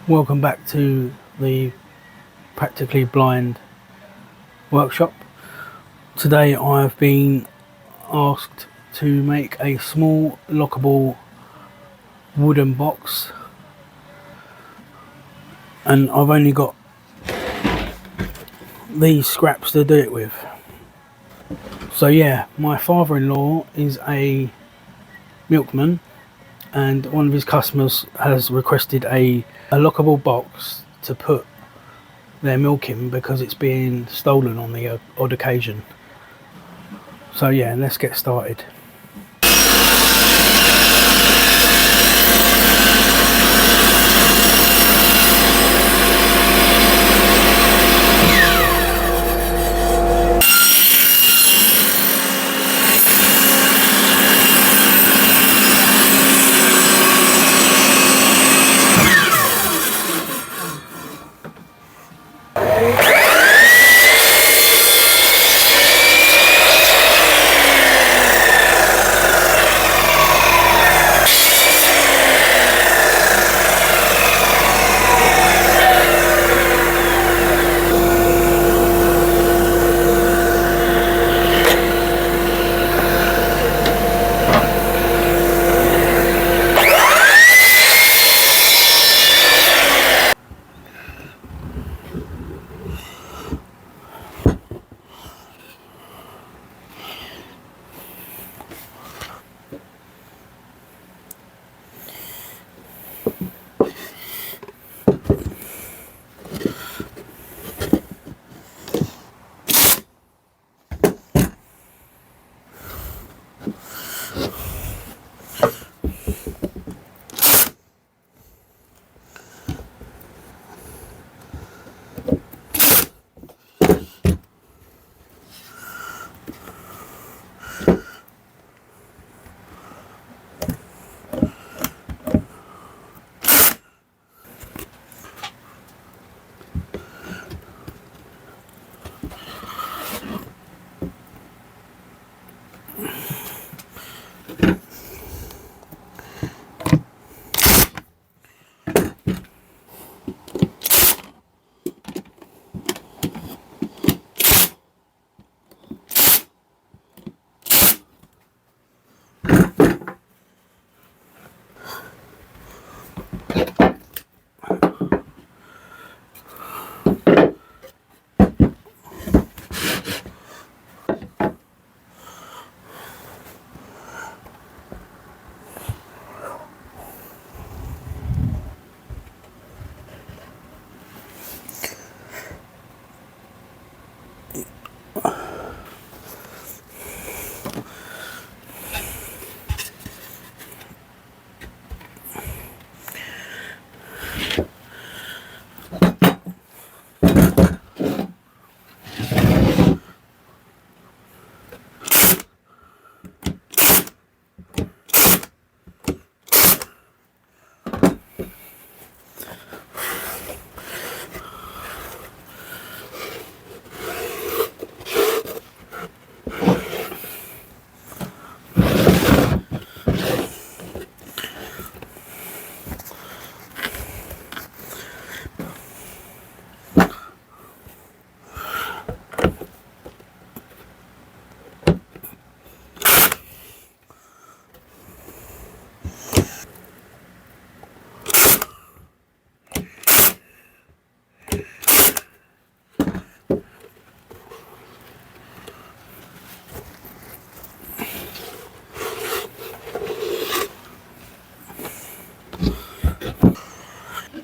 Welcome back to the Practically Blind workshop. Today I've been asked to make a small lockable wooden box, and I've only got these scraps to do it with. So yeah, my father-in-law is a milkman, and one of his customers has requested a lockable box to put their milk in because it's being stolen on the odd occasion. So yeah, let's get started.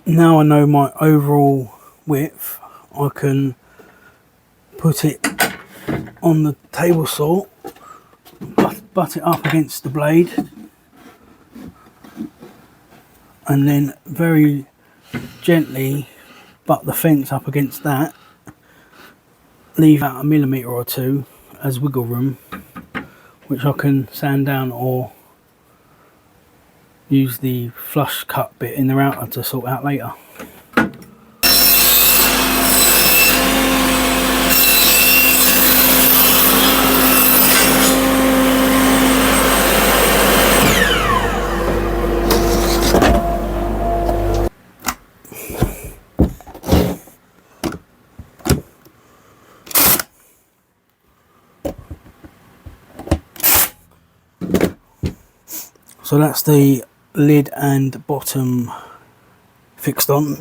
Now I know my overall width, I can put it on the table saw, butt it up against the blade, and then very gently butt the fence up against that, leave out a millimetre or two as wiggle room, which I can sand down or use the flush cut bit in the router to sort out later. So that's the lid and bottom fixed on.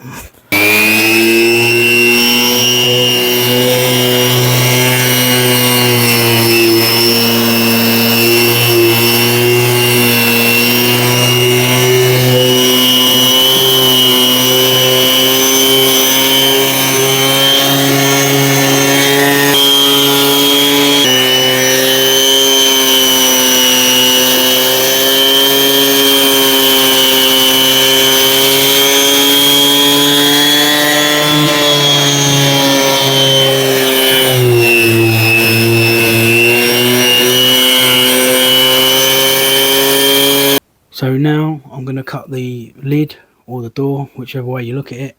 So now I'm going to cut the lid or the door, whichever way you look at it.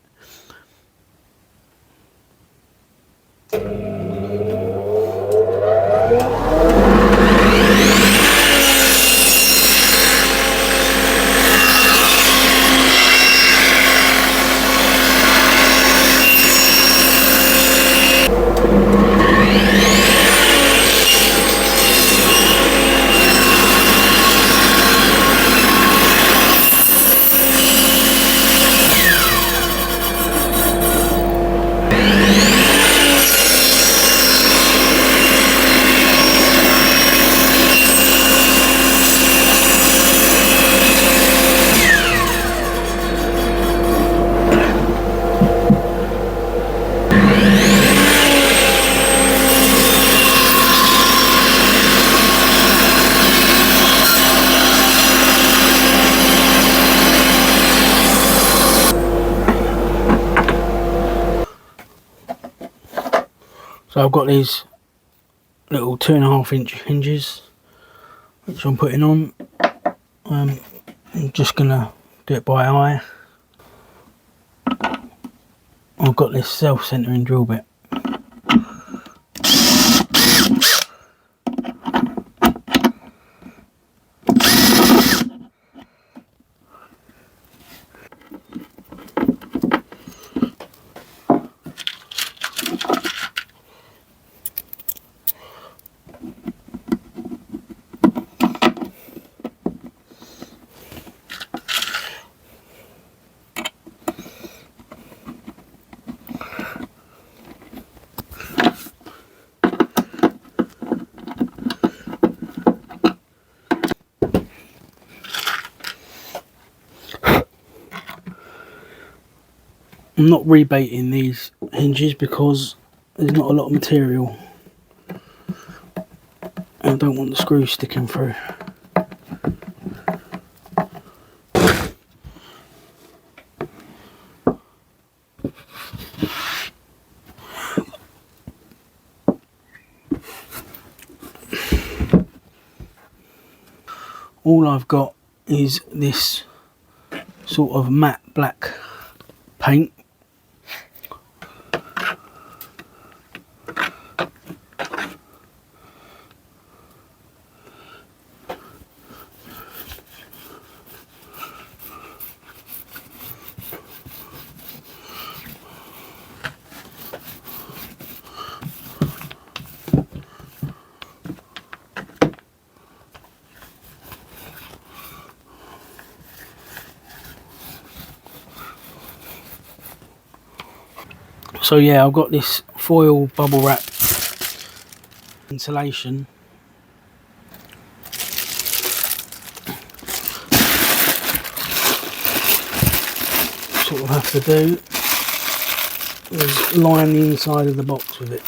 So I've got these little 2.5-inch hinges which I'm putting on. I'm just gonna do it by eye. I've got this self-centering drill bit. I'm not rebating these hinges because there's not a lot of material. I don't want the screws sticking through. All I've got is this sort of matte black paint. So yeah, I've got this foil bubble wrap insulation. Sort of have to do is line the inside of the box with it.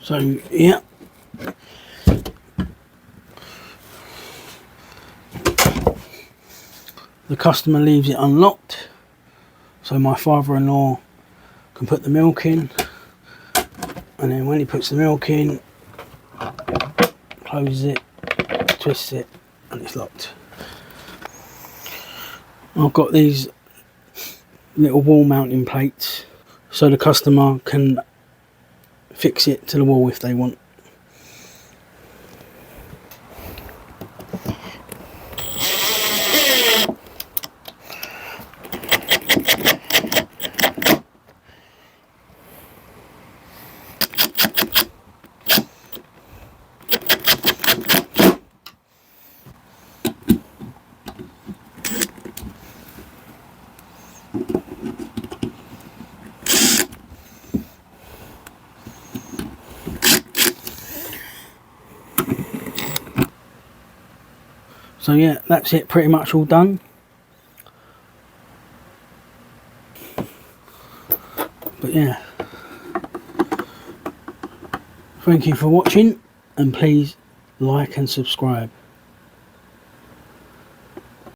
So yeah, the customer leaves it unlocked, so my father-in-law can put the milk in, and then when he puts the milk in, closes it, twists it, and it's locked. I've got these little wall mounting plates so the customer can fix it to the wall if they want. So yeah, that's it, pretty much all done. But yeah, thank you for watching, and please like and subscribe.